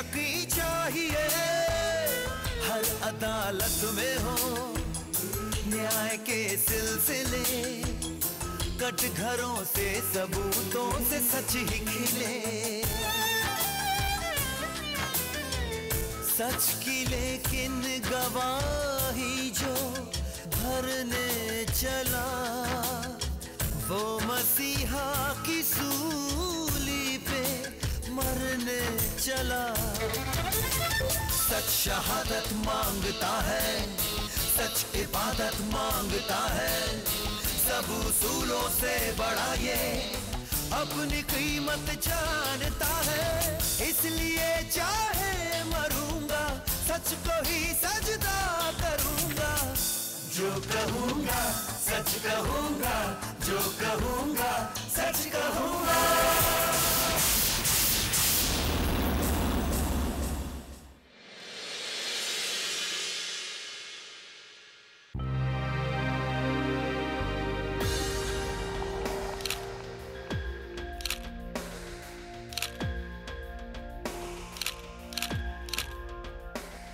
यकीन चाहिए, हर अदालत में हो न्याय के सिलसिले, कटघरों से सबूतों से सच ही खिले। सच की लेकिन गवाही जो भरने चला, वो मसीहा की सूली पे मरने चला। सच शहादत मांगता है, सच इबादत मांगता है, सब उसूलों से बड़ा ये अपनी कीमत जानता है। इसलिए चाहे मरूंगा, सच को ही सजदा करूंगा। जो कहूंगा सच कहूंगा, जो कहूंगा सच कहूंगा।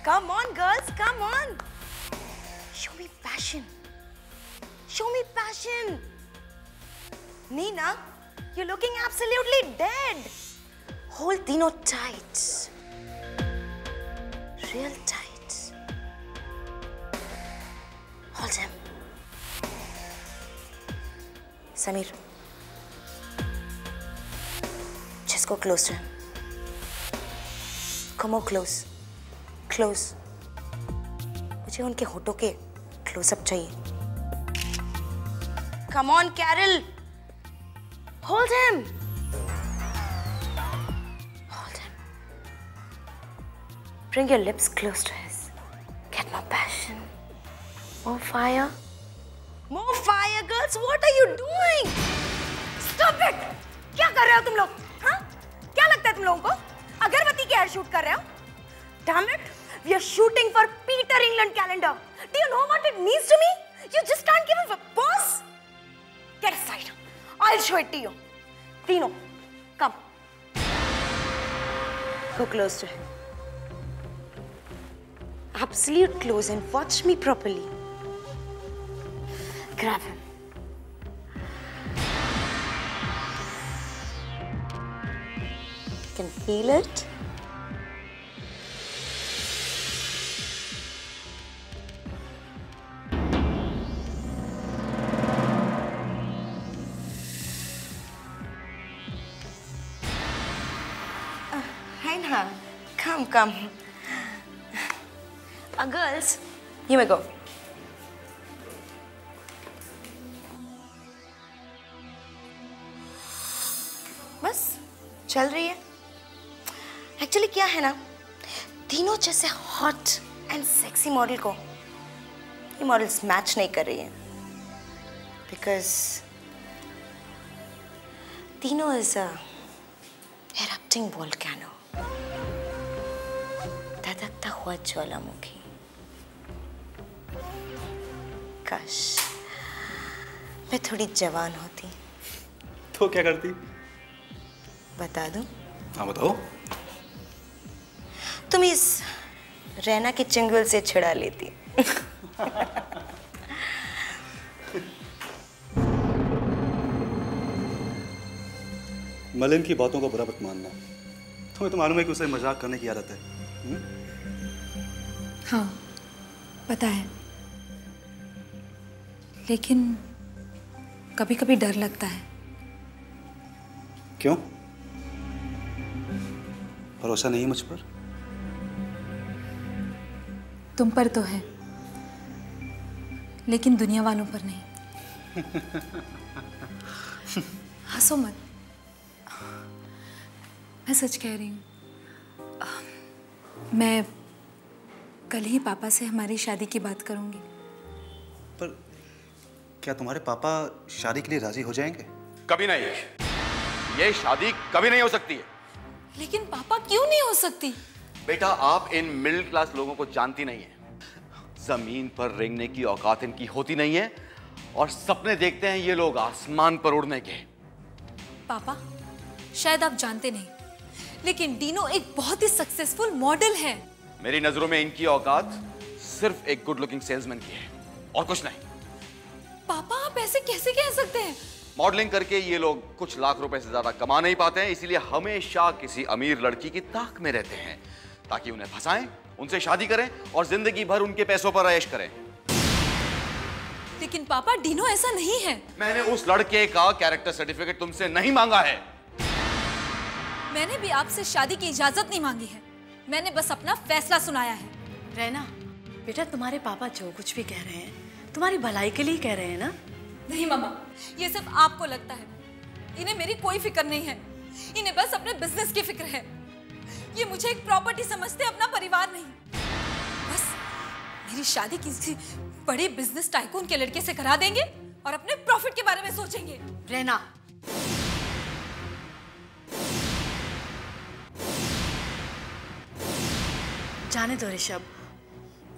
Come on, girls, come on. Show me passion. Show me passion. Neena, you're looking absolutely dead. Hold Dino tight. Real tight. Hold him. Sameer. Just go close to him. Come more close. Close. मुझे उनके होठों के close up चाहिए। Come on, Carol. Hold him. Hold him. Bring your lips close to his. Get more passion. More fire. More fire, girls. What are you doing? Stop it. क्या कर रहे हो तुम लोग? हाँ? क्या लगता है तुम लोगों को? अगरबत्ती की एड शूट कर रहे हो? Damn it. We are shooting for Peter England calendar. Do you know what it means to me? You just can't give him a pause. Get aside. I'll show it to you. Tino, come. Go close to him. Absolute close and watch me properly. Grab him. You can feel it. Come. Girls, you may go. बस चल रही है। Actually क्या है ना, तीनों जैसे hot and sexy model को ये मॉडल्स मैच नहीं कर रही है, बिकॉज तीनों इज अ erupting volcano. धधकता हुआ ज्वालामुखी। काश मैं थोड़ी जवान होती। तो क्या करती? बता दूं? हाँ बताओ। तुम इस रैना के चंगुल से छुड़ा लेती। मलिन की बातों का बुरा मत मानना। तुम्हें तो मालूम है कि उसे मजाक करने की आदत है। हाँ पता है, लेकिन कभी कभी डर लगता है। क्यों? भरोसा नहीं है मुझ पर? तुम पर तो है, लेकिन दुनिया वालों पर नहीं। हंसो मत, मैं सच कह रही हूँ। मैं कल ही पापा से हमारी शादी की बात करूंगी। पर क्या तुम्हारे पापा शादी के लिए राजी हो जाएंगे? कभी नहीं। ये शादी कभी नहीं हो सकती है। लेकिन पापा क्यों नहीं हो सकती? बेटा आप इन मिडिल क्लास लोगों को जानती नहीं है। जमीन पर रेंगने की औकात इनकी होती नहीं है और सपने देखते हैं ये लोग आसमान पर उड़ने के। पापा शायद आप जानते नहीं, लेकिन डीनो एक बहुत ही सक्सेसफुल मॉडल है। मेरी नजरों में इनकी औकात सिर्फ एक गुड लुकिंग सेल्समैन की है और कुछ नहीं। पापा आप ऐसे कैसे कह सकते हैं? मॉडलिंग करके ये लोग कुछ लाख रुपए से ज्यादा कमा नहीं पाते हैं, इसीलिए हमेशा किसी अमीर लड़की की ताक में रहते हैं ताकि उन्हें फंसाएं, उनसे शादी करें और जिंदगी भर उनके पैसों पर ऐश करें। लेकिन पापा डीनो ऐसा नहीं है। मैंने उस लड़के का कैरेक्टर सर्टिफिकेट तुमसे नहीं मांगा है। मैंने भी आपसे शादी की इजाजत नहीं मांगी है, मैंने बस अपना फैसला सुनाया है। रहना बेटा, तुम्हारे पापा जो कुछ भी कह रहे हैं तुम्हारी भलाई के लिए कह रहे हैं ना? नहीं मम्मा, ये सिर्फ आपको लगता है। इन्हें मेरी कोई फिक्र नहीं है, इन्हें बस अपने बिजनेस की फिक्र है। ये मुझे एक प्रॉपर्टी समझते, अपना परिवार नहीं। बस मेरी शादी किसी बड़े बिजनेस टाइकून के लड़के से करा देंगे और अपने प्रॉफिट के बारे में सोचेंगे। रहना, जाने दो ऋषभ,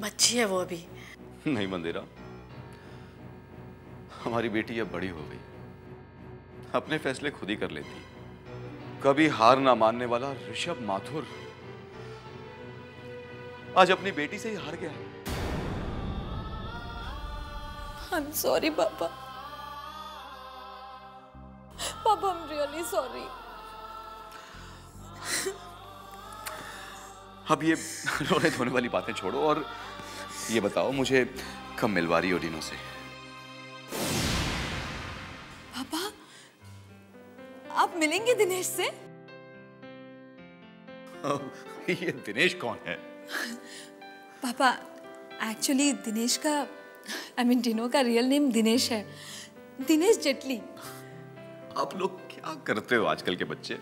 बच्ची है वो अभी। नहीं मंदिरा, हमारी बेटी अब बड़ी हो गई, अपने फैसले खुद ही कर लेती। कभी हार ना मानने वाला ऋषभ माथुर आज अपनी बेटी से ही हार गया। I'm sorry पापा। पापा I'm really sorry। अब ये रोने धोने वाली बातें छोड़ो और ये बताओ मुझे कब मिलवा रही हो डीनो से? पापा आप मिलेंगे दिनेश से? ये दिनेश कौन है? पापा एक्चुअली दिनेश का डीनो का रियल नेम दिनेश है, दिनेश जेटली। आप लोग क्या करते हो आजकल के बच्चे?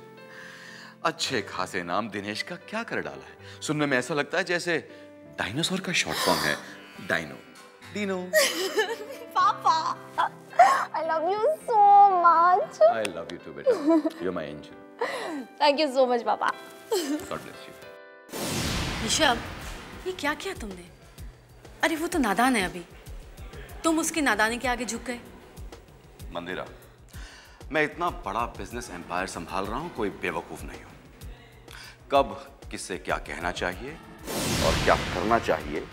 अच्छे खासे नाम दिनेश का क्या कर डाला है? सुनने में ऐसा लगता है जैसे डायनासोर का शॉर्ट फॉर्म है, डाइनो, डीनो। पापा I love you so much। I love you too बेटा, you're my angel। Thank you so much पापा। God bless you। ऋषभ, ये क्या किया तुमने? अरे वो तो नादान है अभी, तुम उसकी नादानी के आगे झुक गए। मंदिरा, मैं इतना बड़ा बिजनेस एम्पायर संभाल रहा हूं, कोई बेवकूफ नहीं हूं। कब किससे क्या कहना चाहिए और क्या करना चाहिए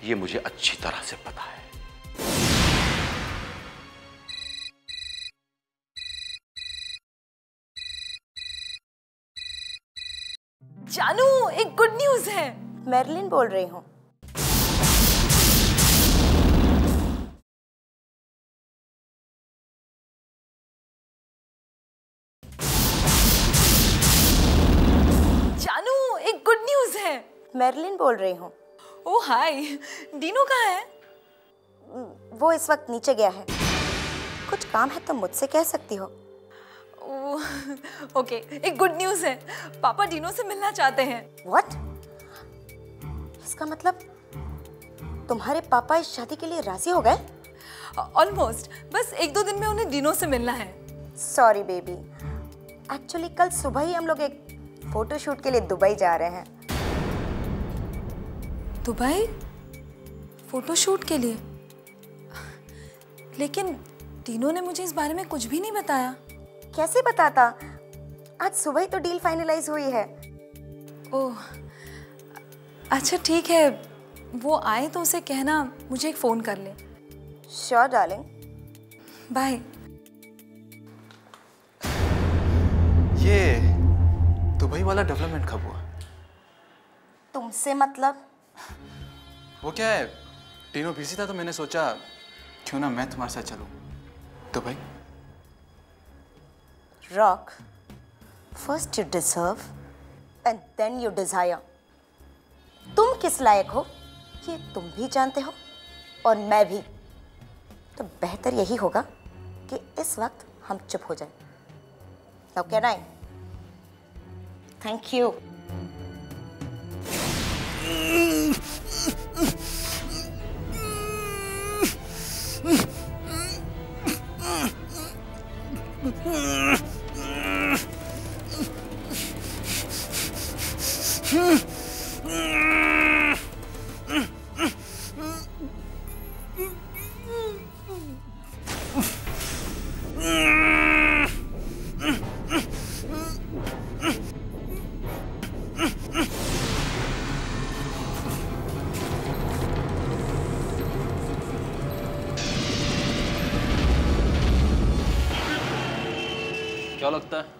ये मुझे अच्छी तरह से पता है। जानू, एक गुड न्यूज है। मैरिलिन बोल रही हूँ। जानू, एक गुड न्यूज है। मैरिलिन बोल रही हूँ। ओह हाय, डीनो कहाँ है? वो इस वक्त नीचे गया है। कुछ काम है तो मुझसे कह सकती हो। ओके, एक गुड न्यूज है, पापा डीनो से मिलना चाहते हैं। What? इसका मतलब तुम्हारे पापा इस शादी के लिए राजी हो गए? ऑलमोस्ट, बस 1-2 दिन में उन्हें डीनो से मिलना है। सॉरी बेबी, एक्चुअली कल सुबह ही हम लोग एक फोटोशूट के लिए दुबई जा रहे हैं। दुबई? फोटोशूट के लिए? लेकिन डीनो ने मुझे इस बारे में कुछ भी नहीं बताया। कैसे बताता? आज सुबह ही तो डील फाइनलाइज हुई है। ओह, अच्छा ठीक है, वो आए तो उसे कहना मुझे एक फोन कर ले। Sure darling. बाय। ये दुबई वाला डेवलपमेंट कब हुआ? तुमसे मतलब? वो क्या है, टीनो बिजी था तो मैंने सोचा क्यों ना मैं तुम्हारे साथ चलूं Dubai. Rock, first you deserve and then you desire। तुम किस लायक हो ये तुम भी जानते हो और मैं भी। तो बेहतर यही होगा कि इस वक्त हम चुप हो जाएं। Now can I? Thank you। क्या लगता है?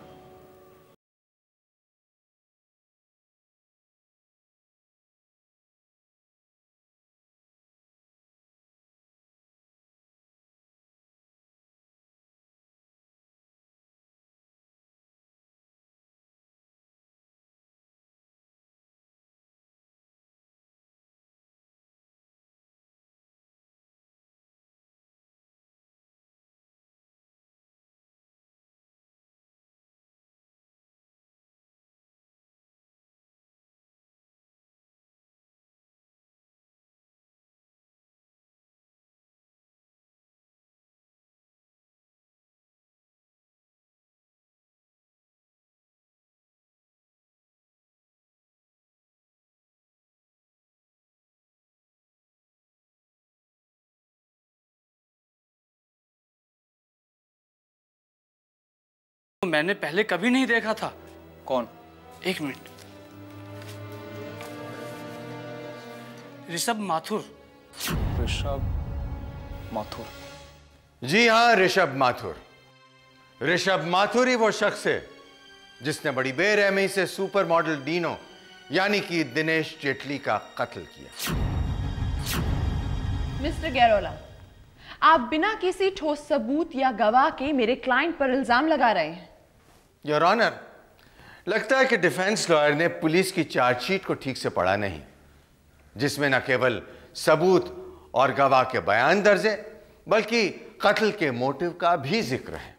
मैंने पहले कभी नहीं देखा था। कौन? एक मिनट। ऋषभ माथुर। ऋषभ माथुर? जी हाँ, ऋषभ माथुर। ऋषभ माथुर ही वो शख्स है जिसने बड़ी बेरहमी से सुपर मॉडल डीनो यानी कि दिनेश जेटली का कत्ल किया। मिस्टर गैरोला, आप बिना किसी ठोस सबूत या गवाह के मेरे क्लाइंट पर इल्जाम लगा रहे हैं। योर ऑनर, लगता है कि डिफेंस लॉयर ने पुलिस की चार्जशीट को ठीक से पढ़ा नहीं, जिसमें न केवल सबूत और गवाह के बयान दर्ज है बल्कि कत्ल के मोटिव का भी जिक्र है।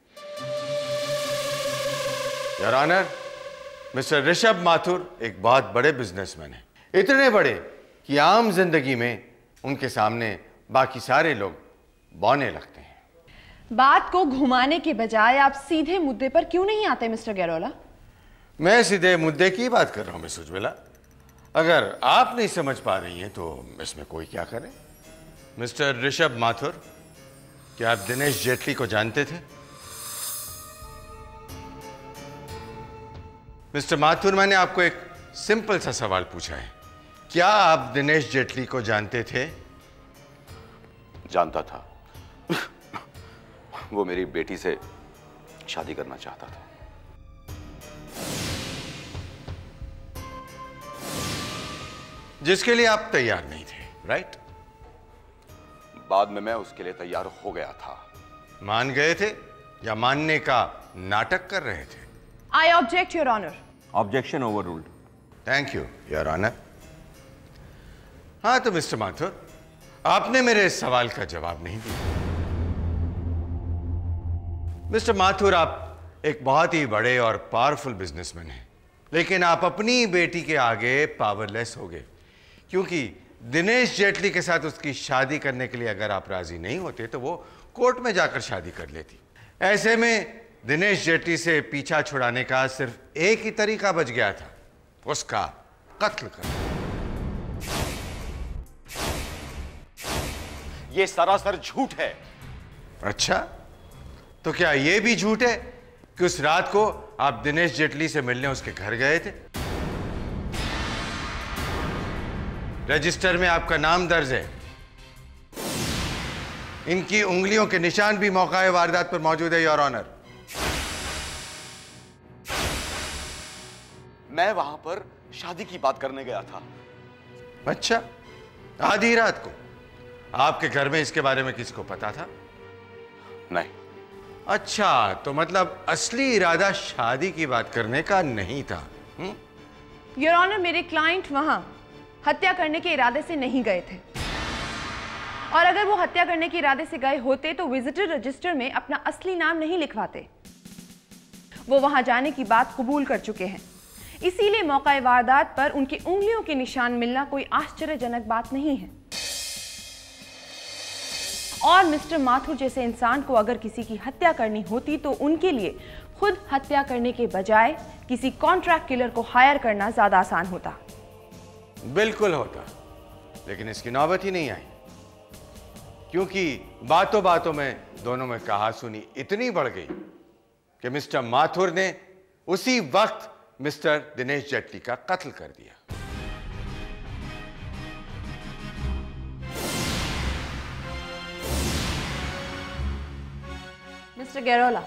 Your honour, mister Rishabh Mathur एक बहुत बड़े बिजनेसमैन हैं, इतने बड़े कि आम जिंदगी में उनके सामने बाकी सारे लोग बौने लगते हैं। बात को घुमाने के बजाय आप सीधे मुद्दे पर क्यों नहीं आते मिस्टर गैरोला? मैं सीधे मुद्दे की बात कर रहा हूं मिस उज्ज्वला। अगर आप नहीं समझ पा रही हैं तो इसमें कोई क्या करे। मिस्टर ऋषभ माथुर, क्या आप दिनेश जेटली को जानते थे? मिस्टर माथुर, मैंने आपको एक सिंपल सा सवाल पूछा है, क्या आप दिनेश जेटली को जानते थे? जानता था। वो मेरी बेटी से शादी करना चाहता था। जिसके लिए आप तैयार नहीं थे, राइट? बाद में मैं उसके लिए तैयार हो गया था। मान गए थे या मानने का नाटक कर रहे थे? I object your honour. Objection overruled. Thank you your honour. हाँ तो मिस्टर माथुर, आपने मेरे इस सवाल का जवाब नहीं दिया। मिस्टर माथुर, आप एक बहुत ही बड़े और पावरफुल बिजनेसमैन हैं, लेकिन आप अपनी बेटी के आगे पावरलेस हो गए, क्योंकि दिनेश जेटली के साथ उसकी शादी करने के लिए अगर आप राजी नहीं होते तो वो कोर्ट में जाकर शादी कर लेती। ऐसे में दिनेश जेटली से पीछा छुड़ाने का सिर्फ एक ही तरीका बच गया था, उसका कत्ल करना। ये सरासर झूठ है। अच्छा, तो क्या यह भी झूठ है कि उस रात को आप दिनेश जेटली से मिलने उसके घर गए थे? रजिस्टर में आपका नाम दर्ज है, इनकी उंगलियों के निशान भी मौका वारदात पर मौजूद है योर ऑनर। मैं वहां पर शादी की बात करने गया था। अच्छा, आधी रात को आपके घर में इसके बारे में किसी को पता था? नहीं। अच्छा, तो मतलब असली इरादा शादी की बात करने का नहीं था। योर ऑनर, मेरे क्लाइंट वहां हत्या करने के इरादे से नहीं गए थे, और अगर वो हत्या करने के इरादे से गए होते तो विजिटर रजिस्टर में अपना असली नाम नहीं लिखवाते। वो वहां जाने की बात कबूल कर चुके हैं, इसीलिए मौका वारदात पर उनकी उंगलियों के निशान मिलना कोई आश्चर्यजनक बात नहीं है। और मिस्टर माथुर जैसे इंसान को अगर किसी की हत्या करनी होती तो उनके लिए खुद हत्या करने के बजाय किसी कॉन्ट्रैक्ट किलर को हायर करना ज्यादा आसान होता। बिल्कुल होता, लेकिन इसकी नौबत ही नहीं आई, क्योंकि बातों बातों में दोनों में कहासुनी इतनी बढ़ गई कि मिस्टर माथुर ने उसी वक्त मिस्टर दिनेश जेटली का कत्ल कर दिया। मिस्टर गैरोला,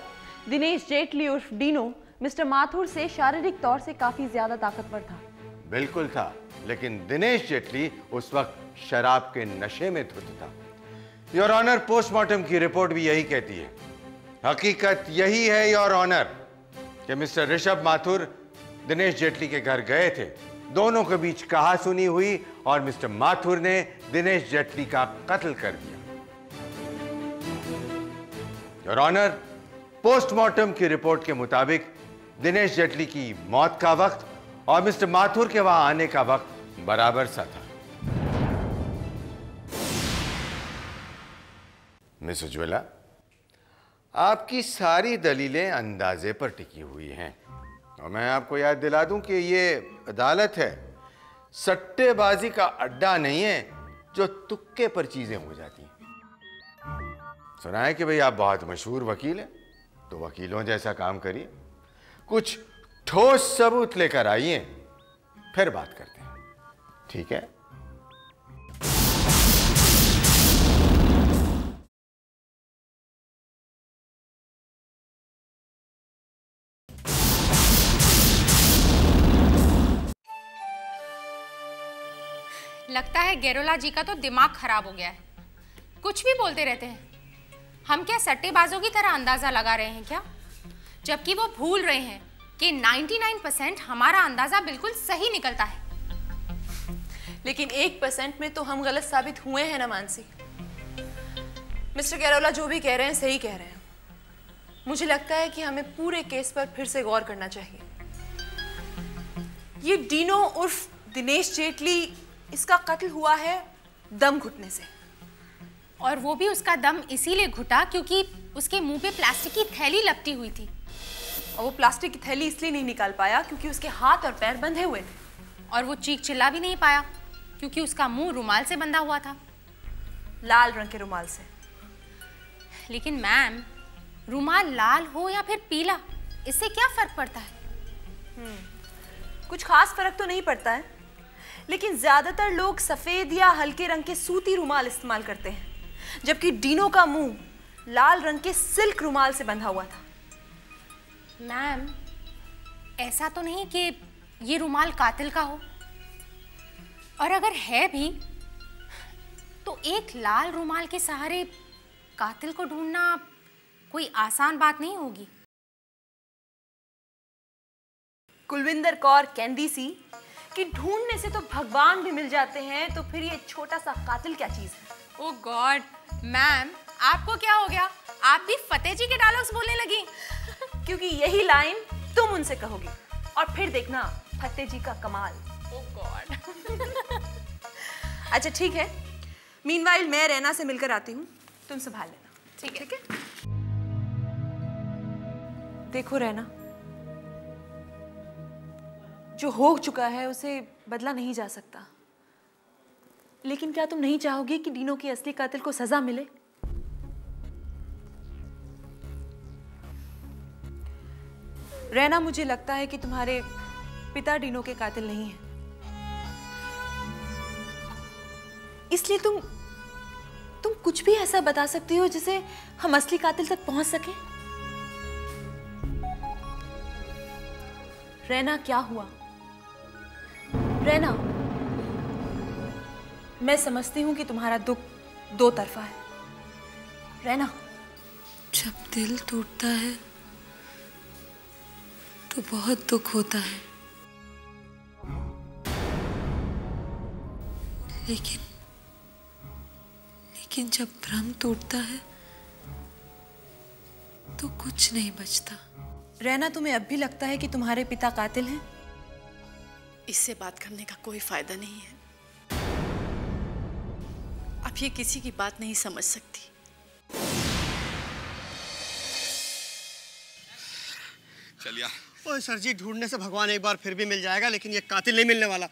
दिनेश जेटली उर्फ डीनो मिस्टर माथुर से शारीरिक तौर से काफी ज्यादा ताकतवर था। बिल्कुल था, लेकिन दिनेश जेटली उस वक्त शराब के नशे में धुत था। योर ऑनर, पोस्टमार्टम की रिपोर्ट भी यही कहती है। हकीकत यही है योर ऑनर कि मिस्टर ऋषभ माथुर दिनेश जेटली के घर गए थे, दोनों के बीच कहासुनी हुई और मिस्टर माथुर ने दिनेश जेटली का कत्ल कर दिया। योर ऑनर, पोस्टमार्टम की रिपोर्ट के मुताबिक दिनेश जेटली की मौत का वक्त और मिस्टर माथुर के वहां आने का वक्त बराबर सा था। मिस उज्ज्वला, आपकी सारी दलीलें अंदाजे पर टिकी हुई हैं और मैं आपको याद दिला दूं कि ये अदालत है, सट्टेबाजी का अड्डा नहीं है जो तुक्के पर चीजें हो जाती हैं। सुना है कि भाई आप बहुत मशहूर वकील हैं, तो वकीलों जैसा काम करिए, कुछ ठोस सबूत लेकर आइए, फिर बात करते हैं, ठीक है? लगता है गेरोला जी का तो दिमाग खराब हो गया है, कुछ भी बोलते रहते हैं। हम क्या सट्टेबाजों की तरह अंदाजा लगा रहे हैं क्या? जबकि वो भूल रहे हैं कि 99% हमारा अंदाजा बिल्कुल सही निकलता है। लेकिन 1% में तो हम गलत साबित हुए हैं ना मानसी। मिस्टर गेरोला जो भी कह रहे हैं सही कह रहे हैं। मुझे लगता है कि हमें पूरे केस पर फिर से गौर करना चाहिए। ये डीनो उर्फ दिनेश जेटली, इसका कत्ल हुआ है दम घुटने से, और वो भी उसका दम इसीलिए घुटा क्योंकि उसके मुंह पे प्लास्टिक की थैली लपटी हुई थी। और वो प्लास्टिक की थैली इसलिए नहीं निकाल पाया क्योंकि उसके हाथ और पैर बंधे हुए थे। और वो चीख चिल्ला भी नहीं पाया क्योंकि उसका मुंह रुमाल से बंधा हुआ था, लाल रंग के रुमाल से। लेकिन मैम, रुमाल लाल हो या फिर पीला, इससे क्या फर्क पड़ता है? कुछ खास फर्क तो नहीं पड़ता है, लेकिन ज्यादातर लोग सफेद या हल्के रंग के सूती रुमाल इस्तेमाल करते हैं, जबकि डीनो का मुंह लाल रंग के सिल्क रुमाल से बंधा हुआ था। मैम, ऐसा तो नहीं कि ये रुमाल कातिल का हो, और अगर है भी तो एक लाल रुमाल के सहारे कातिल को ढूंढना कोई आसान बात नहीं होगी। कुलविंदर कौर कहती सी कि ढूंढने से तो भगवान भी मिल जाते हैं, तो फिर ये छोटा सा कातिल क्या चीज है? ओह गॉड मैम, आपको क्या हो गया? आप भी फतेह जी के डायलॉग्स बोलने लगी। क्योंकि यही लाइन तुम उनसे कहोगी और फिर देखना फतेह जी का कमाल। ओह गॉड। अच्छा ठीक है, मीनवाइल मैं रैना से मिलकर आती हूँ, तुम संभाल लेना। ठीक है? देखो रैना, जो हो चुका है उसे बदला नहीं जा सकता, लेकिन क्या तुम नहीं चाहोगी कि डीनो की असली कातिल को सजा मिले? रैना, मुझे लगता है कि तुम्हारे पिता डीनो के कातिल नहीं हैं, इसलिए तुम कुछ भी ऐसा बता सकती हो जिसे हम असली कातिल तक पहुंच सके। रैना, क्या हुआ? रैना, मैं समझती हूं कि तुम्हारा दुख दो तरफा है। रैना, जब दिल टूटता है तो बहुत दुख होता है, लेकिन जब भ्रम टूटता है तो कुछ नहीं बचता। रैना, तुम्हें अब भी लगता है कि तुम्हारे पिता कातिल हैं? इससे बात करने का कोई फायदा नहीं है। अब ये किसी की बात नहीं समझ सकती। चल यार। ओए सर जी, ढूंढने से भगवान एक बार फिर भी मिल जाएगा, लेकिन ये कातिल नहीं मिलने वाला।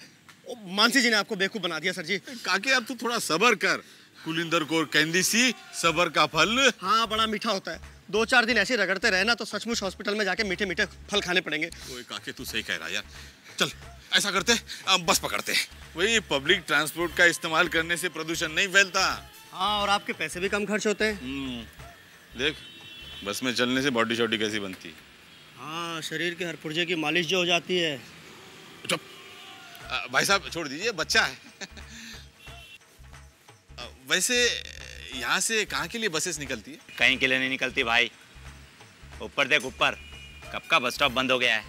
मानसी जी ने आपको बेवकूफ बना दिया सर जी। काके अब तू थोड़ा सब्र कर। कुलिंदर कौर कहती सी, सब्र का फल हाँ बड़ा मीठा होता है। 2-4 दिन ऐसे रगड़ते रहे ना तो सचमुच हॉस्पिटल में जाके मीठे मीठे फल खाने पड़ेंगे। ओए काके, तू सही कह रहा यार। चल ऐसा करते, बस पकड़ते। वही पब्लिक ट्रांसपोर्ट का इस्तेमाल करने से प्रदूषण नहीं फैलता। हाँ, और आपके पैसे भी कम खर्च होते हैं। देख, बस में चलने से बॉडी शॉडी कैसी बनती है? हाँ, शरीर के हर पुर्जे की मालिश जो हो जाती है। चुप। भाई साहब छोड़ दीजिए, बच्चा है। वैसे यहाँ से कहाँ के लिए बसेस निकलती है? कहीं के लिए नहीं निकलती भाई। ऊपर देख ऊपर, कब का बस स्टॉप बंद हो गया है।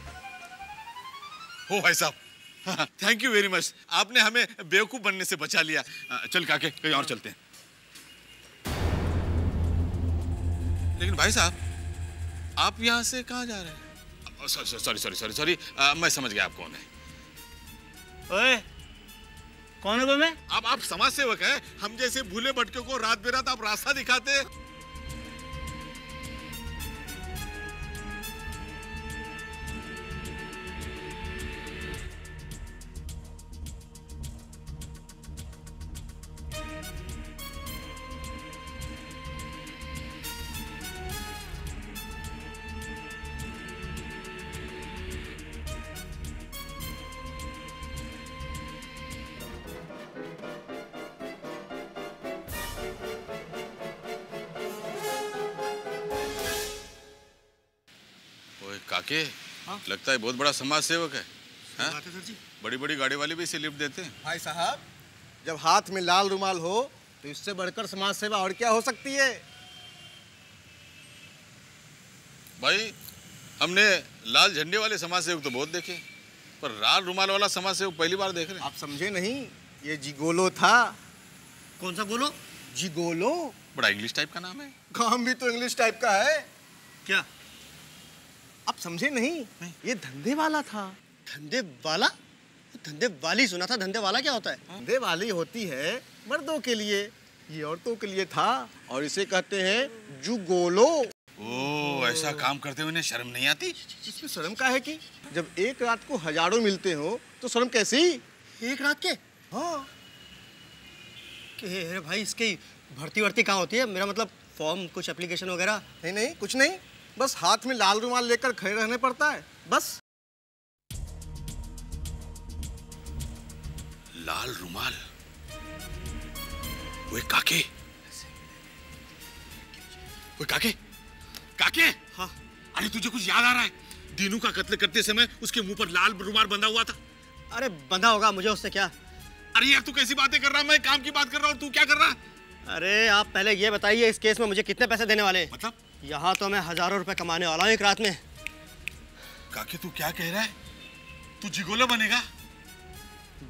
हो भाई साहब, थैंक यू वेरी मच, आपने हमें बेवकूफ बनने से बचा लिया। चल काके कहीं और चलते हैं। लेकिन भाई साहब, आप यहाँ से कहाँ जा रहे हैं? सॉरी, मैं समझ गया आप कौन है। ओए, कौन है मैं? आप समाज सेवक हैं। हम जैसे भूले भटके को रात बेरात आप रास्ता दिखाते। काके, लगता है बहुत बड़ा समाज सेवक है। बात है सर जी। बड़ी बड़ी गाड़ी वाले भी इसे लिफ्ट देते हैं। भाई साहब, जब हाथ में लाल रुमाल हो तो इससे बढ़कर समाज सेवा और क्या हो सकती है? भाई, हमने लाल झंडे वाले समाज सेवक तो बहुत देखे, पर लाल रुमाल वाला समाज सेवक पहली बार देख रहे हैं। आप समझे नहीं, ये जिगोलो था। कौन सा गोलो? जिगोलो। बड़ा इंग्लिश टाइप का नाम है। काम भी तो इंग्लिश टाइप का है। क्या आप समझे नहीं? ये धंधे वाला था। धंधे वाला? धंधे वाली सुना था। धंधे वाला क्या होता है? धंधे वाली होती है मर्दों के लिए, ये औरतों के लिए था, और इसे कहते हैं जुगोलो। ओह, ऐसा काम करते हुए इन्हें शर्म नहीं आती? इसमें शर्म का है कि जब एक रात को हजारों मिलते हो तो शर्म कैसी? एक रात के? हाँ। अरे भाई, इसकी भर्ती वर्ती कहाँ होती है? मेरा मतलब फॉर्म, कुछ एप्लीकेशन वगैरह? नहीं, कुछ नहीं, बस हाथ में लाल रुमाल लेकर खड़े रहने पड़ता है, बस। लाल रुमाल? वो काके, काके। हाँ। अरे तुझे कुछ याद आ रहा है? दीनू का कत्ल करते समय उसके मुंह पर लाल रुमाल बंधा हुआ था। अरे बंधा होगा, मुझे उससे क्या? अरे यार, तू कैसी बातें कर रहा है? मैं काम की बात कर रहा हूँ, तू क्या कर रहा है? अरे आप पहले ये बताइए, इस केस में मुझे कितने पैसे देने वाले? मतलब? यहाँ तो मैं हजारों रुपए कमाने वाला हूँ एक रात में। काके, तू क्या कह रहा है? तू जिगोलो बनेगा?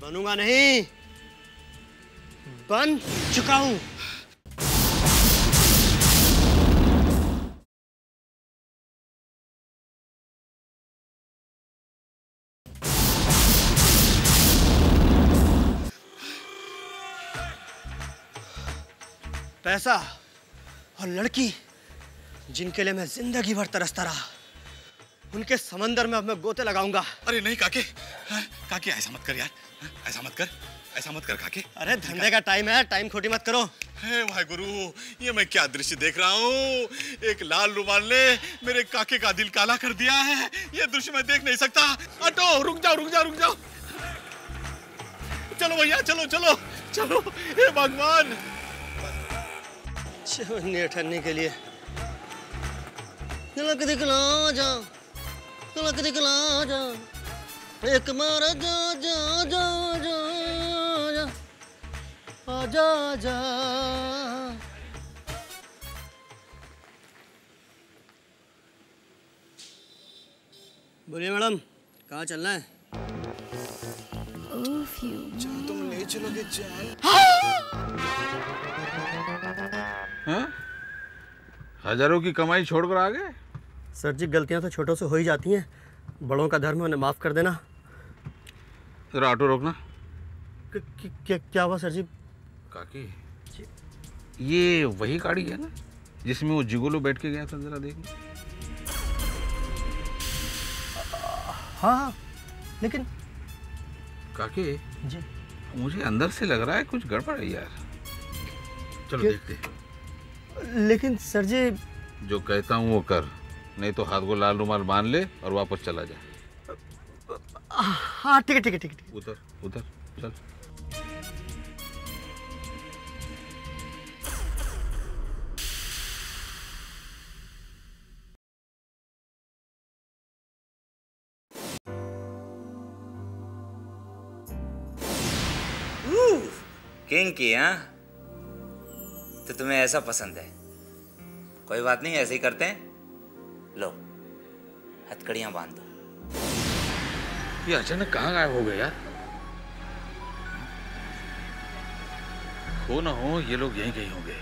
बनूंगा नहीं, बन चुका हूँ। पैसा और लड़की, जिनके लिए मैं जिंदगी भर तरसता रहा, उनके समंदर में अब मैं गोते लगाऊंगा। अरे नहीं काके, काके ऐसा मत कर यार, ऐसा मत कर काके। अरे धंधे का टाइम है, टाइम खोटी मत करो। हे भाई गुरु, ये मैं क्या दृश्य देख रहा हूँ? एक लाल रुमाल ने मेरे काके का दिल काला कर दिया है। ये दृश्य मैं देख नहीं सकता। हटो, रुक जाओ। चलो भैया, चलो। हे भगवान, चुन्नी ठन्नी के लिए तिलक दिखला जा, एक बार जा। बोलिए मैडम, कहाँ चलना है? तुम ले चलोगे? हजारों की कमाई छोड़कर आ गए? सर जी, गलतियां तो छोटों से हो ही जाती हैं, बड़ों का धर्म है, उन्हें माफ कर देना। जरा ऑटो रोकना। क्या हुआ सर जी? काकी, ये वही गाड़ी है ना जिसमें वो जिगोलो बैठ के गया था? जरा देखना। हाँ, लेकिन काकी जी, मुझे अंदर से लग रहा है कुछ गड़बड़ है यार। चलो देखते हैं। लेकिन सर जी, जो कहता हूँ वो कर, नहीं तो हाथ को लाल रुमाल बांध ले और वापस चला जा। हाँ ठीक है। उधर चल। किंकी, हाँ? तो तुम्हें ऐसा पसंद है? कोई बात नहीं, ऐसे ही करते हैं। लो, हथकड़ियां बांध दो। ये अचानक कहाँ गायब हो गए यार? हो ना हो ये लोग यहीं कहीं होंगे।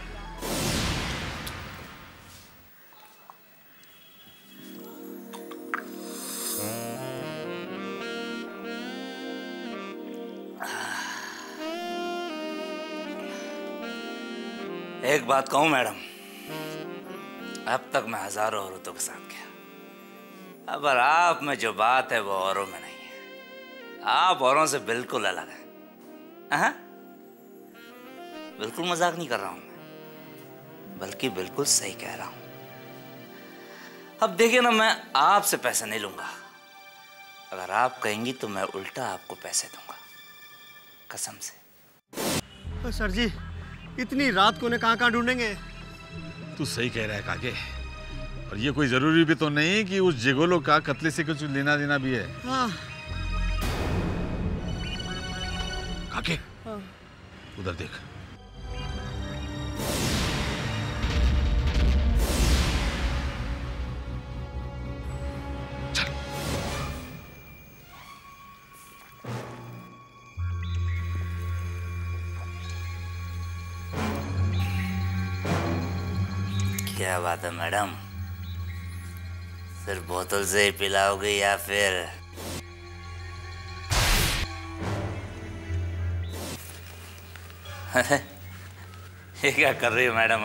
एक बात कहूं मैडम, अब तक मैं हजारों औरतों के साथ गया, पर आप में जो बात है वो औरों में नहीं है। आप औरों से बिल्कुल अलग हैं। हाँ? बिल्कुल मजाक नहीं कर रहा हूं मैं, बल्कि बिल्कुल सही कह रहा हूं। अब देखिए ना, मैं आपसे पैसे नहीं लूंगा। अगर आप कहेंगी तो मैं उल्टा आपको पैसे दूंगा, कसम से। सर जी, इतनी रात को उन्हें कहाँ ढूंढेंगे? तू सही कह रहा है काके। और ये कोई जरूरी भी तो नहीं कि उस जिगोलो का कत्ले से कुछ लेना देना भी है। हाँ। काके, उधर देख। क्या बात है मैडम, सिर्फ बोतल से ही पिलाओगे या फिर? ये क्या कर रही हो मैडम?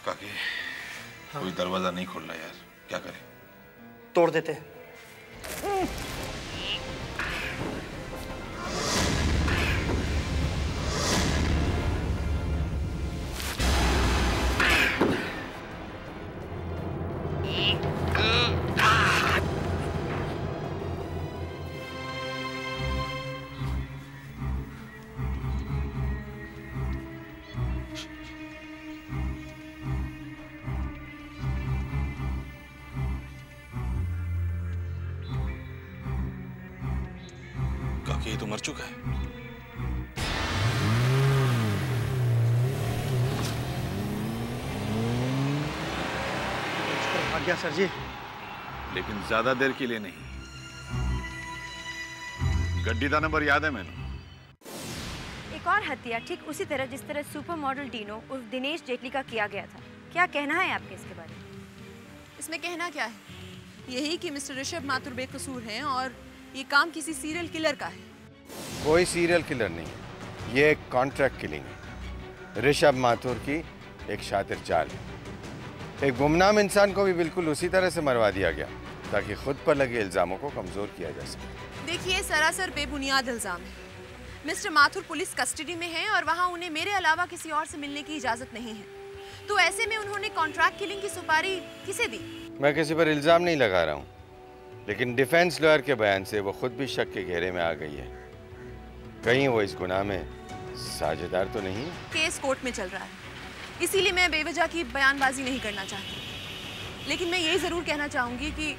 काके, कोई दरवाजा नहीं खोल रहा यार, क्या करें? तोड़ देते। ये तो मर चुका है। भाग गया सर जी। लेकिन ज्यादा देर के लिए नहीं। गड्डी का नंबर याद है मैंने। एक और हत्या ठीक उसी तरह जिस तरह सुपर मॉडल डीनो उर्फ दिनेश जेटली का किया गया था। क्या कहना है आपके इसके बारे में? इसमें कहना क्या है? यही कि मिस्टर ऋषभ माथुर बेकसूर हैं और ये काम किसी सीरियल किलर का है। कोई सीरियल किलर नहीं है, ये एक कॉन्ट्रैक्ट किलिंग है। ऋषभ माथुर की एक शातिर चाल है। एक गुमनाम इंसान को भी बिल्कुल उसी तरह से मरवा दिया गया ताकि खुद पर लगे इल्जामों को कमजोर किया जा सके। देखिए, सरासर बेबुनियाद इल्जाम है। मिस्टर माथुर पुलिस कस्टडी में है और वहाँ उन्हें मेरे अलावा किसी और से मिलने की इजाजत नहीं है। तो ऐसे में उन्होंने कॉन्ट्रैक्ट किलिंग की सुपारी किसे दी? मैं किसी पर इल्जाम नहीं लगा रहा हूँ, लेकिन डिफेंस लॉयर के बयान से वो खुद भी शक के घेरे में आ गई है। कहीं वो इस गुनाह में साझेदार तो नहीं? केस कोर्ट में चल रहा है, इसीलिए मैं बेवजह की बयानबाजी नहीं करना चाहती। लेकिन मैं ये जरूर कहना चाहूंगी कि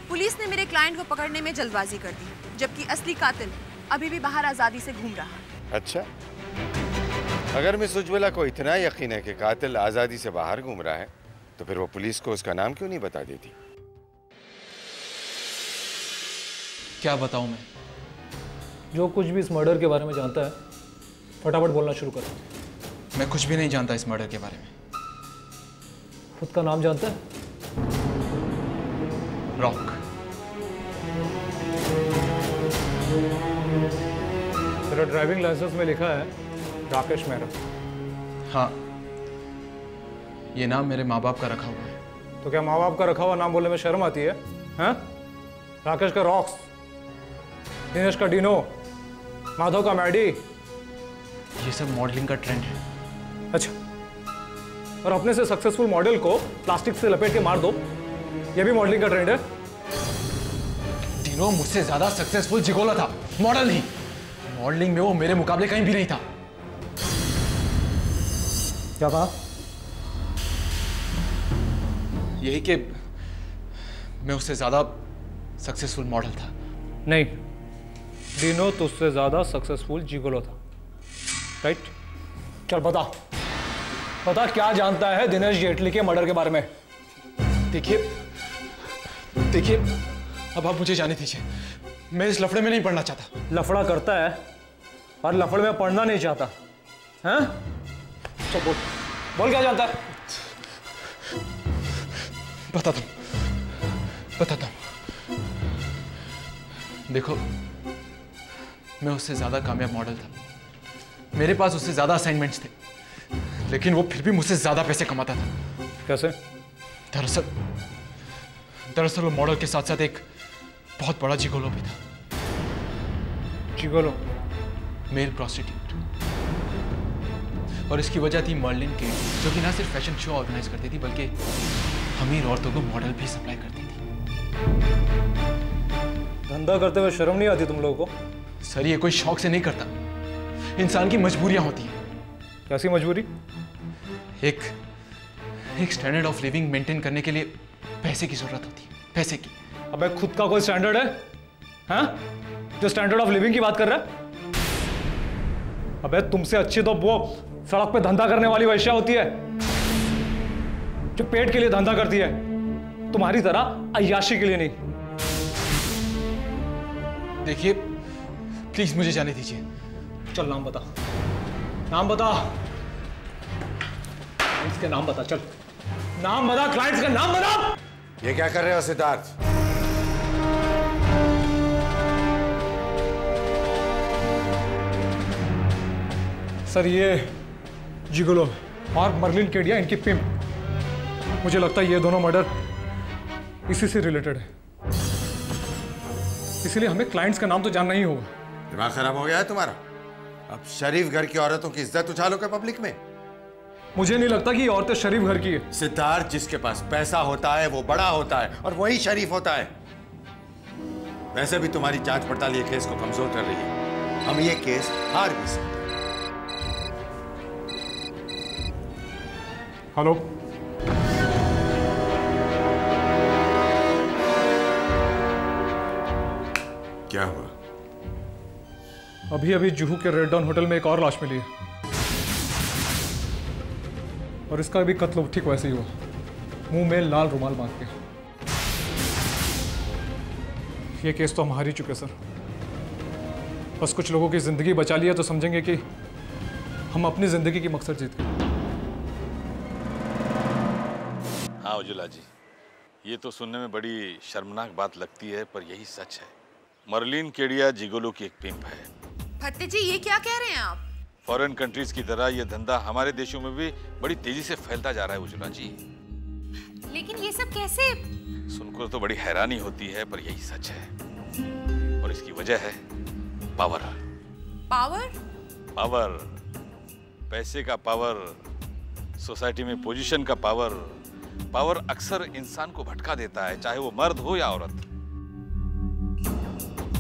पुलिस ने मेरे क्लाइंट को पकड़ने में जल्दबाजी कर दी, जबकि असली कातिल अभी भी बाहर आजादी से घूम रहा है। अच्छा, अगर मिस उज्ज्वला को इतना यकीन है कि कातिल आजादी से बाहर घूम रहा है, तो फिर वो पुलिस को उसका नाम क्यों नहीं बता देती? क्या बताऊं मैं? जो कुछ भी इस मर्डर के बारे में जानता है फटाफट बोलना शुरू कर। मैं कुछ भी नहीं जानता इस मर्डर के बारे में। खुद का नाम जानता है? रॉक। तेरा ड्राइविंग लाइसेंस में लिखा है राकेश मेहरा। हाँ, ये नाम मेरे माँ बाप का रखा हुआ है। तो क्या माँ बाप का रखा हुआ नाम बोलने में शर्म आती है? हाँ? राकेश का रॉक्स। दिनेश का डिनो, माधव का मैडी। ये सब मॉडलिंग का ट्रेंड है। अच्छा, और अपने से सक्सेसफुल मॉडल को प्लास्टिक से लपेट के मार दो, ये भी मॉडलिंग का ट्रेंड है। डिनो मुझसे ज्यादा सक्सेसफुल जिगोला था, मॉडल नहीं। मॉडलिंग में वो मेरे मुकाबले कहीं भी नहीं था। क्या कहा? यही कि मैं उससे ज्यादा सक्सेसफुल मॉडल था। नहीं, डिनो तुझसे ज्यादा सक्सेसफुल जिगोलो था, राइट? चल बता, पता क्या जानता है दिनेश जेटली के मर्डर के बारे में? देखिए, अब आप मुझे जाने दीजिए। मैं इस लफड़े में नहीं पढ़ना चाहता। लफड़ा करता है और लफड़े में पढ़ना नहीं चाहता, हैं? चल बोल क्या जानता है? बताता हूं। देखो, मैं उससे ज्यादा कामयाब मॉडल था, मेरे पास उससे ज्यादा असाइनमेंट्स थे, लेकिन वो फिर भी मुझसे ज्यादा पैसे कमाता था। कैसे? दरअसल वो मॉडल के साथ साथ एक बहुत बड़ा जिगोलो भी था। जिगोलो? Male prostitute. और इसकी वजह थी मर्लिन के, जो कि ना सिर्फ फैशन शो ऑर्गेनाइज करती थी, बल्कि अमीर औरतों को मॉडल भी सप्लाई करती थी। धंधा करते हुए शर्म नहीं आती तुम लोगों को? सर, ये कोई शौक से नहीं करता, इंसान की मजबूरियां होती हैं। कैसी मजबूरी? एक स्टैंडर्ड ऑफ लिविंग मेंटेन करने के लिए पैसे की जरूरत होती है, पैसे की। अबे खुद का कोई स्टैंडर्ड है? हाँ? जो स्टैंडर्ड ऑफ लिविंग की बात कर रहा है? अबे तुमसे अच्छी तो वो सड़क पे धंधा करने वाली वैश्या होती है, जो पेट के लिए धंधा करती है, तुम्हारी तरह अय्याशी के लिए नहीं। देखिए, प्लीज मुझे जाने दीजिए। चल नाम बता, नाम बता, क्लाइंट्स के नाम बता, चल नाम बता, क्लाइंट्स का नाम बता। ये क्या कर रहे हो सिद्धार्थ? सर, ये जिगोलो और मर्लिन केडिया इनकी पिम्प। मुझे लगता है ये दोनों मर्डर इसी से रिलेटेड है, इसलिए हमें क्लाइंट्स का नाम तो जानना ही होगा। दिमाग खराब हो गया है तुम्हारा? अब शरीफ घर की औरतों की इज्जत उछालोगे पब्लिक में? मुझे नहीं लगता कि ये औरतें शरीफ घर की है। सिद्धार्थ, जिसके पास पैसा होता है वो बड़ा होता है और वही शरीफ होता है। वैसे भी तुम्हारी जांच पड़ताल ये केस को कमजोर कर रही है, हम ये केस हार भी सकते हैं। हेलो, क्या हुआ? अभी अभी जुहू के रेड डाउन होटल में एक और लाश मिली है, और इसका भी कत्ल ठीक वैसे ही हुआ, मुंह में लाल रुमाल बांध के। ये केस तो हम हार ही चुके सर। बस कुछ लोगों की जिंदगी बचा लिया तो समझेंगे कि हम अपनी जिंदगी की मकसद जीत गए। हाँ उज्ज्वला जी, ये तो सुनने में बड़ी शर्मनाक बात लगती है, पर यही सच है। मर्लिन केडिया जिगोलो की एक पिंप है। भत्ते जी, ये क्या कह रहे हैं आप? फॉरेन कंट्रीज की तरह ये धंधा हमारे देशों में भी बड़ी तेजी से फैलता जा रहा है उज्ज्वला जी। लेकिन ये सब कैसे? सुनकर तो बड़ी हैरानी होती है, पर यही सच है। और इसकी वजह है पावर। पावर? पावर, पैसे का पावर, सोसाइटी में पोजीशन का पावर। पावर अक्सर इंसान को भटका देता है, चाहे वो मर्द हो या औरत।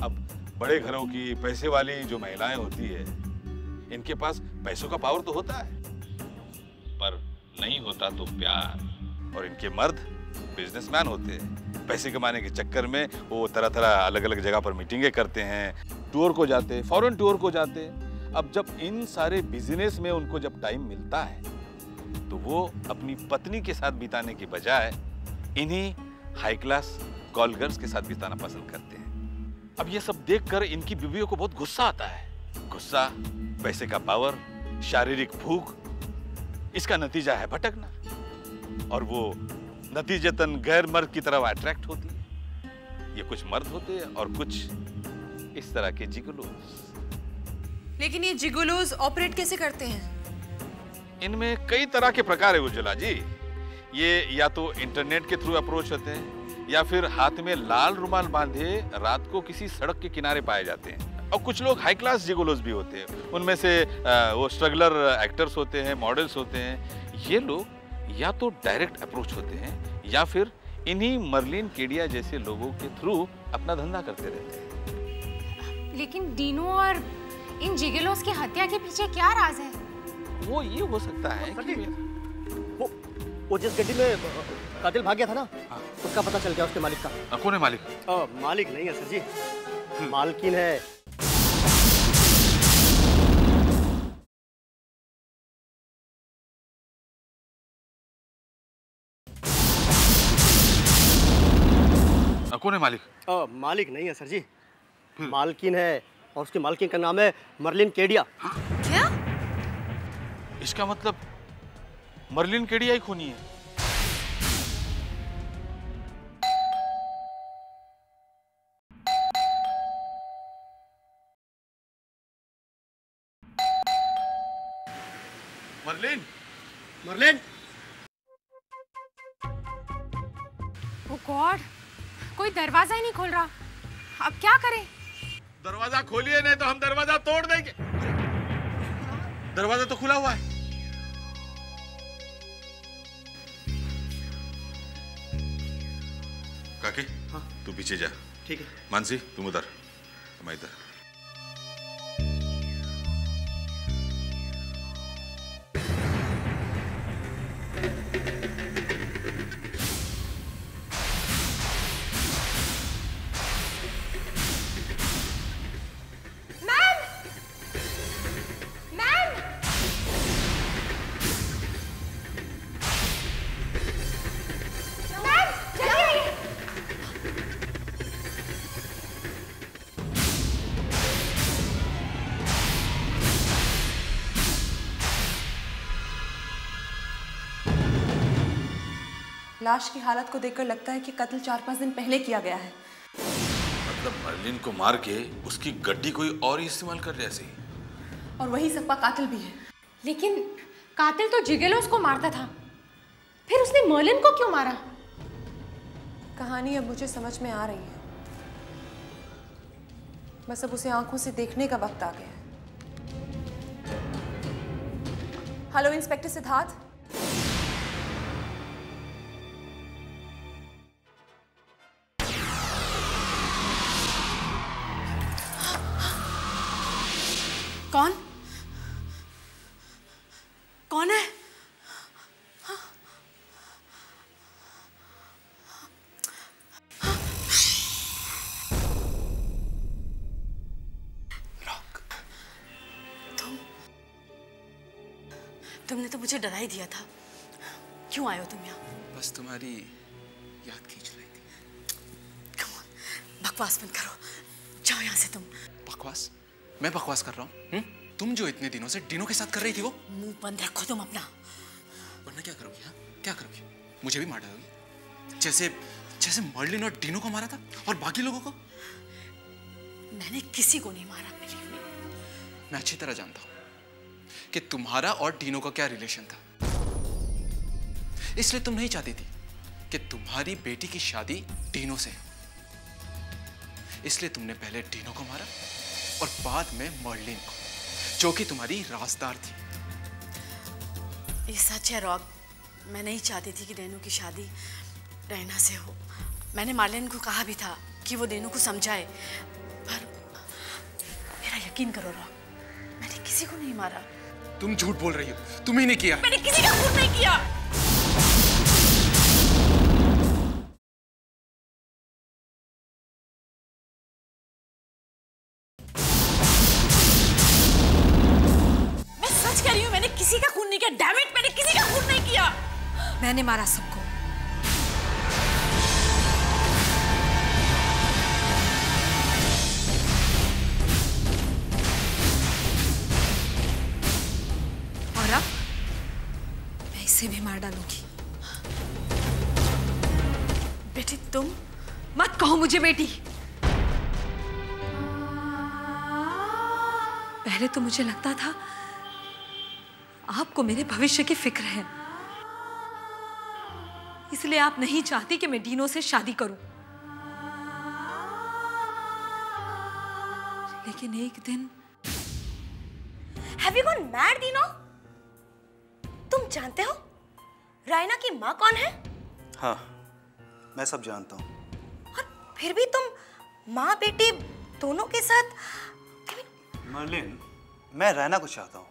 अब बड़े घरों की पैसे वाली जो महिलाएं होती है, इनके पास पैसों का पावर तो होता है, पर नहीं होता तो प्यार। और इनके मर्द बिजनेसमैन होते हैं, पैसे कमाने के चक्कर में वो तरह तरह अलग अलग जगह पर मीटिंगें करते हैं, टूर को जाते हैं, फॉरेन टूर को जाते हैं। अब जब इन सारे बिजनेस में उनको जब टाइम मिलता है, तो वो अपनी पत्नी के साथ बिताने की बजाय इन्हीं हाई क्लास कॉल गर्ल्स के साथ बिताना पसंद करते हैं। अब ये सब देखकर इनकी बीवियों को बहुत गुस्सा आता है। गुस्सा, पैसे का पावर, शारीरिक भूख, इसका नतीजा है भटकना। और वो नतीजतन गैर मर्द की तरफ अट्रैक्ट होती है। ये कुछ मर्द होते हैं और कुछ इस तरह के जिगोलोस। लेकिन ये जिगोलोस ऑपरेट कैसे करते हैं? इनमें कई तरह के प्रकार है उज्ज्वला जी। ये या तो इंटरनेट के थ्रू अप्रोच होते हैं, या फिर हाथ में लाल रुमाल बांधे रात को किसी सड़क के किनारे पाए जाते हैं। और कुछ लोग हाई क्लास जिगोलोस भी होते हैं, उनमें से वो स्ट्रगलर एक्टर्स होते हैं, मॉडल्स होते हैं। ये लोग या तो डायरेक्ट अप्रोच होते हैं या फिर इन्हीं मर्लिन केडिया जैसे लोगों के थ्रू अपना धंधा करते रहते हैं। लेकिन डीनो और इन जिगोलोस की हत्या के पीछे क्या राज है? वो ये हो सकता है कि वो जिस गड्डी में कातिल भाग गया था ना, उसका पता चल गया उसके मालिक का। कौन है मालिक? मालिक नहीं है सर जी, मालकिन है। कौन है मालिक? मालिक नहीं है सर जी, मालकिन है, और उसकी मालकिन का नाम है मर्लिन केडिया। क्या? इसका मतलब मर्लिन केडिया ही खूनी है। मर्लिन, मर्लिन, ओह गॉड, कोई दरवाजा ही नहीं खोल रहा। अब क्या करें? दरवाजा खोलिए, नहीं तो हम दरवाजा तोड़ देंगे। दरवाजा तो खुला हुआ है। काकी, हाँ? तू पीछे जा। ठीक है। मानसी, तुम उधर, मैं इधर। लाश की हालत को देखकर लगता है कि कत्ल 4-5 दिन पहले किया गया है। मतलब मर्लिन को मार के उसकी गड्डी कोई और ही इस्तेमाल कर रहे ऐसे ही। और वही सप्पा कातिल भी है। लेकिन कातिल तो जिगोलोस को मारता था, फिर उसने मर्लिन को क्यों मारा? कहानी अब मुझे समझ में आ रही है। बस अब उसे आंखों से देखने का वक्त आ गया है। Hello inspector Siddharth. कौन? कौन है? तुमने तो मुझे डरा ही दिया था। क्यों आए हो तुम यहाँ? बस तुम्हारी याद खींच रही थी। बकवास मत करो, जाओ यहाँ से तुम। बकवास? मैं बकवास कर रहा हूँ? तुम जो इतने दिनों से डीनो के साथ कर रही थी वो? मुंह बंद रखो तुम अपना। वरना क्या करोगी? हाँ, क्या करोगी? मुझे भी मार डालोगी? जैसे मर्लिन और डीनो को मारा था और बाकी लोगों को? मैंने किसी को नहीं मारा अपनी लाइफ में। मैं अच्छी तरह जानता हूँ कि तुम्हारा और डीनो का क्या रिलेशन था। इसलिए तुम नहीं चाहती थी कि तुम्हारी बेटी की शादी डीनो से हो। इसलिए तुमने पहले डीनो को मारा और बाद में मर्लिन को, जो कि तुम्हारी राजदार थी। ये सच है रॉब, मैं नहीं चाहती थी कि डेनू की शादी रैना से हो। मैंने मार्लिन को कहा भी था कि वो डेनू को समझाए, पर मेरा यकीन करो रॉब, मैंने किसी को नहीं मारा। तुम झूठ बोल रही हो, तुम ही ने किया। मैंने किसी का खून नहीं किया। मैं सच कह रही हूँ, मैंने किसी का खून नहीं किया। डैम इट, मैंने किसी का खून नहीं किया। मैंने मारा सबको। और अब मैं इसे भी मार डालूंगी। बेटी, तुम मत कहो मुझे बेटी। पहले तो मुझे लगता था आपको मेरे भविष्य की फिक्र है, इसलिए आप नहीं चाहती कि मैं डीनो से शादी करूं। लेकिन एक दिन Have you gone mad, Dino? तुम जानते हो रायना की माँ कौन है? हाँ, मैं सब जानता हूँ। और फिर भी तुम माँ बेटी दोनों के साथ। मर्लिन, मैं रायना को चाहता हूँ।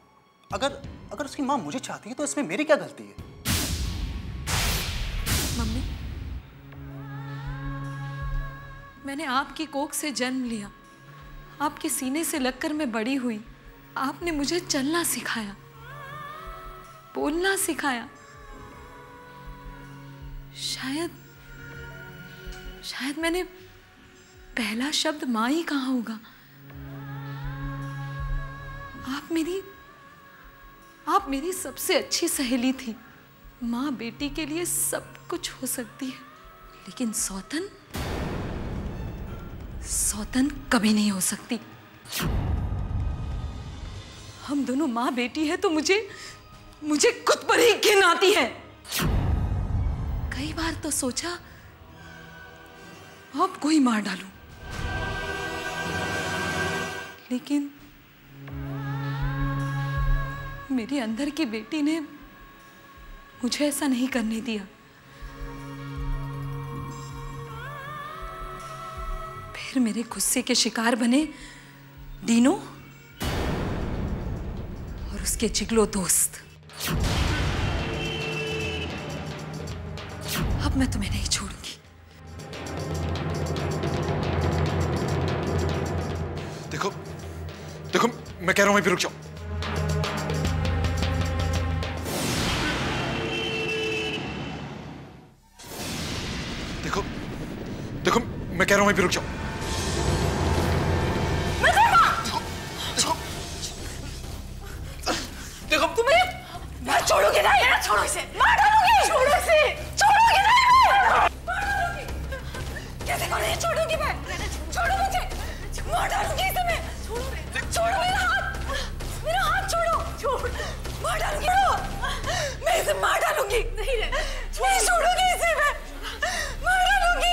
अगर उसकी माँ मुझे चाहती है तो इसमें मेरी क्या गलती है? मम्मी, मैंने आपकी कोख से जन्म लिया, आपके सीने से लगकर मैं बड़ी हुई। आपने मुझे चलना सिखाया, बोलना सिखाया। शायद मैंने पहला शब्द माँ ही कहा होगा। आप मेरी सबसे अच्छी सहेली थी। माँ बेटी के लिए सब कुछ हो सकती है, लेकिन सौतन कभी नहीं हो सकती। हम दोनों माँ बेटी है तो मुझे खुद पर ही घिन आती है। कई बार तो सोचा आपको ही मार डालूं, लेकिन मेरे अंदर की बेटी ने मुझे ऐसा नहीं करने दिया। फिर मेरे गुस्से के शिकार बने डीनो और उसके जिगलो दोस्त। अब मैं तुम्हें नहीं छोड़ूंगी। देखो मैं कह रहा हूं वहीं पे रुक जाओ। देखो मैं कह रहा हूं वहीं पे रुक जाओ। देखो तुम्हें मैं छोड़ूंगी नहीं। छोड़ो इसे, मार डालूंगी। छोड़ो इसे, छोड़ूंगी नहीं। कैसे करूंगी? छोड़ूंगी मैं। छोड़ो मुझे, मार डालूंगी इसे मैं। छोड़ो मेरा हाथ छोड़ो। मार डालूंगी। मैं इसे मार डालूंगी। नहीं छोड़ूंगी इसे मैं। मार डालूंगी।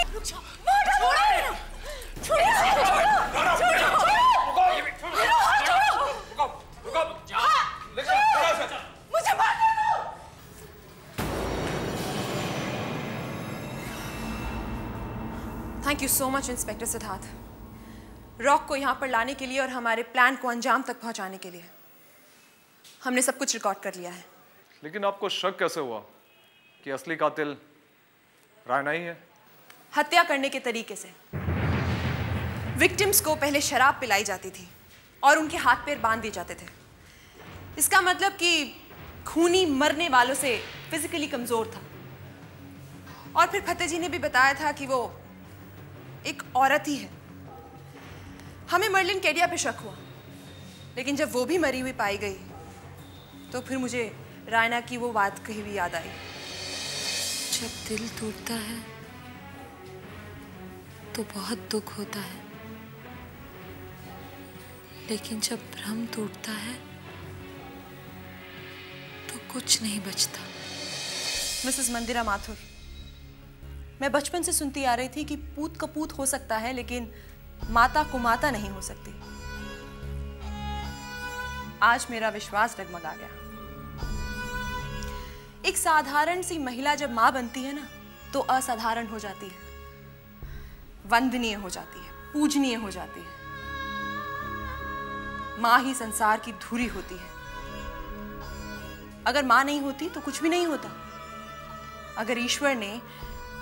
Thank you so much inspector Siddharth, rock को यहाँ पर लाने के लिए और हमारे प्लान को अंजाम तक पहुँचाने के लिए। हमने सब कुछ रिकॉर्ड कर लिया है। लेकिन आपको शक कैसे हुआ कि असली कातिल रायना ही है? हत्या करने के तरीके से। विक्टिम्स को पहले शराब पिलाई जाती थी और उनके हाथ पैर बांध दिए जाते थे। इसका मतलब कि खूनी मरने वालों से फिजिकली कमजोर था। और फिर फतेह जी ने भी बताया था कि वो एक औरत ही है। हमें मर्लिन केडिया पे शक हुआ, लेकिन जब वो भी मरी हुई पाई गई तो फिर मुझे रायना की वो बात कही हुई याद आई। जब दिल टूटता है तो बहुत दुख होता है, लेकिन जब भ्रम टूटता है तो कुछ नहीं बचता। मिसेस मंदिरा माथुर, मैं बचपन से सुनती आ रही थी कि पूत कपूत हो सकता है, लेकिन माता कुमाता नहीं हो सकती। आज मेरा विश्वास डगमगा गया। एक साधारण सी महिला जब मां बनती है ना, तो असाधारण हो जाती है, वंदनीय हो जाती है, पूजनीय हो जाती है। मां ही संसार की धुरी होती है। अगर मां नहीं होती तो कुछ भी नहीं होता। अगर ईश्वर ने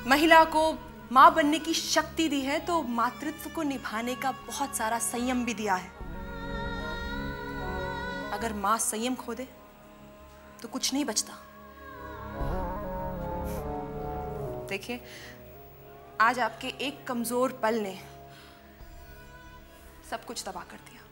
महिला को मां बनने की शक्ति दी है तो मातृत्व को निभाने का बहुत सारा संयम भी दिया है। अगर मां संयम खो दे तो कुछ नहीं बचता। देखिए, आज आपके एक कमजोर पल ने सब कुछ तबाह कर दिया।